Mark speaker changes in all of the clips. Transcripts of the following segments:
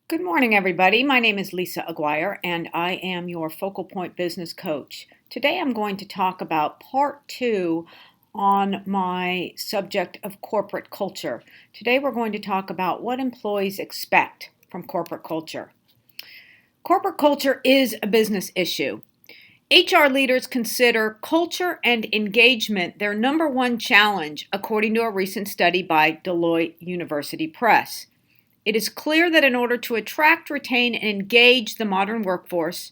Speaker 1: Good morning, everybody. My name is Lisa Aguirre, and I am your Focal Point Business Coach. Today I'm going to talk about part 2 on my subject of corporate culture. Today we're going to talk about what employees expect from corporate culture. Corporate culture is a business issue. HR leaders consider culture and engagement their number one challenge, according to a recent study by Deloitte University Press. It is clear that in order to attract, retain, and engage the modern workforce,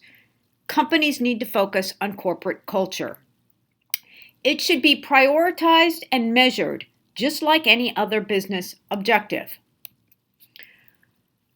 Speaker 1: companies need to focus on corporate culture. It should be prioritized and measured, just like any other business objective.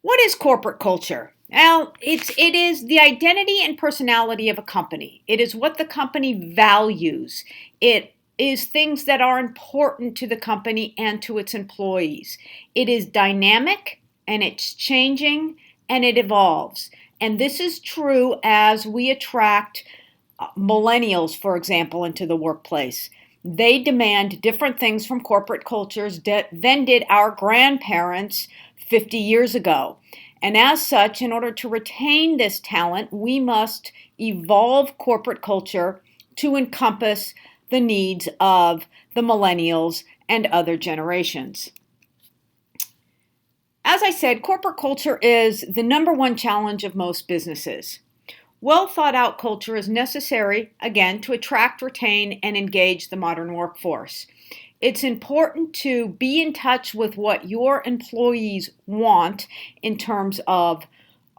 Speaker 1: What is corporate culture? Well, it is the identity and personality of a company. It is what the company values. It is things that are important to the company and to its employees. It is dynamic, and it's changing, and it evolves. And this is true as we attract millennials, for example, into the workplace. They demand different things from corporate cultures than did our grandparents 50 years ago. And as such, in order to retain this talent, we must evolve corporate culture to encompass the needs of the millennials and other generations. As I said, corporate culture is the number one challenge of most businesses. Well thought out culture is necessary, again, to attract, retain, and engage the modern workforce. It's important to be in touch with what your employees want in terms of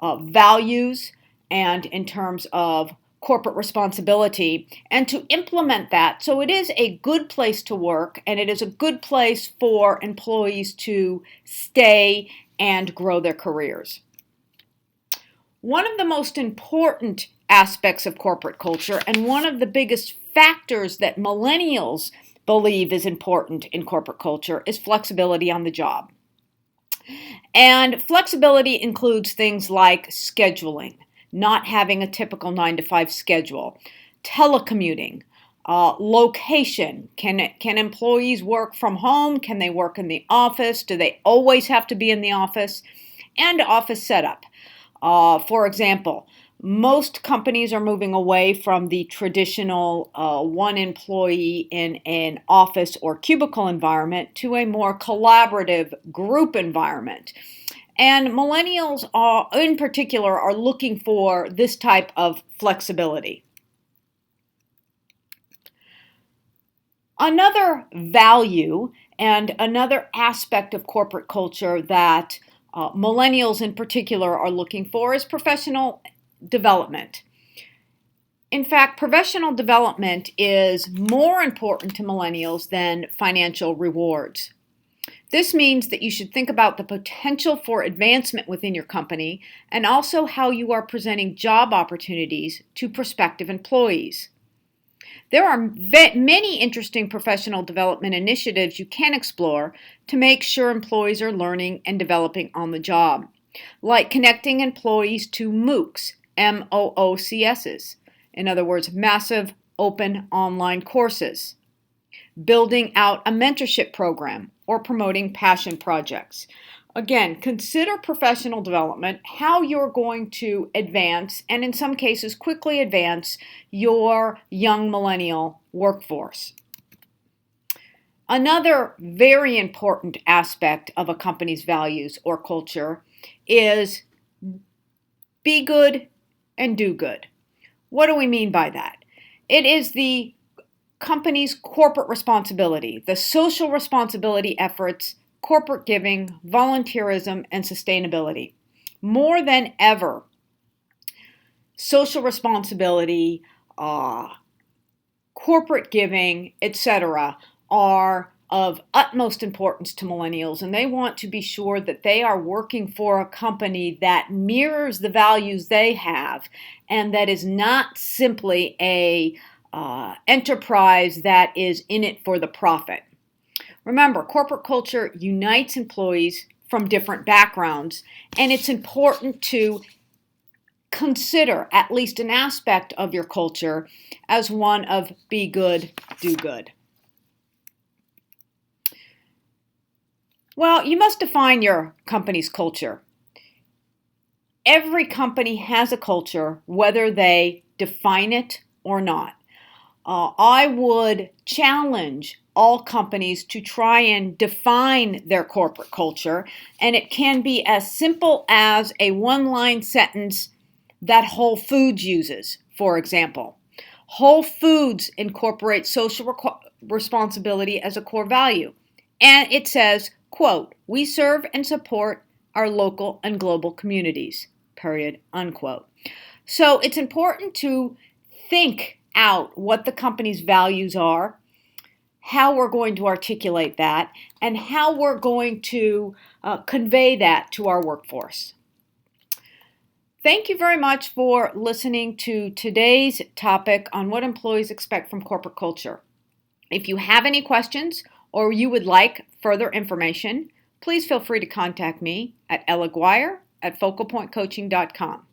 Speaker 1: values and in terms of corporate responsibility, and to implement that so it is a good place to work and it is a good place for employees to stay and grow their careers. One of the most important aspects of corporate culture and one of the biggest factors that millennials believe is important in corporate culture is flexibility on the job. And flexibility includes things like scheduling, not having a typical 9-to-5 schedule, telecommuting, location. Can employees work from home? Can they work in the office? Do they always have to be in the office? And office setup. For example, most companies are moving away from the traditional one employee in an office or cubicle environment to a more collaborative group environment. And millennials in particular are looking for this type of flexibility. Another value and another aspect of corporate culture that millennials in particular are looking for is professional development. In fact, professional development is more important to millennials than financial rewards. This means that you should think about the potential for advancement within your company and also how you are presenting job opportunities to prospective employees. There are many interesting professional development initiatives you can explore to make sure employees are learning and developing on the job, like connecting employees to MOOCs, MOOCs, in other words, massive open online courses, building out a mentorship program, or promoting passion projects. Again, consider professional development, how you're going to advance, and in some cases, quickly advance your young millennial workforce. Another very important aspect of a company's values or culture is be good and do good. What do we mean by that? It is the company's corporate responsibility, the social responsibility efforts, corporate giving, volunteerism, and sustainability. More than ever, social responsibility, corporate giving, etc., are of utmost importance to millennials, and they want to be sure that they are working for a company that mirrors the values they have and that is not simply a enterprise that is in it for the profit. Remember, corporate culture unites employees from different backgrounds, and it's important to consider at least an aspect of your culture as one of be good, do good. Well, you must define your company's culture. Every company has a culture, whether they define it or not. I would challenge all companies to try and define their corporate culture, and it can be as simple as a one-line sentence that Whole Foods uses, for example. Whole Foods incorporates social responsibility as a core value, and it says, quote, "We serve and support our local and global communities," period, unquote. So it's important to think out what the company's values are, how we're going to articulate that, and how we're going to convey that to our workforce. Thank you very much for listening to today's topic on what employees expect from corporate culture. If you have any questions or you would like further information, please feel free to contact me at ellaguire@focalpointcoaching.com.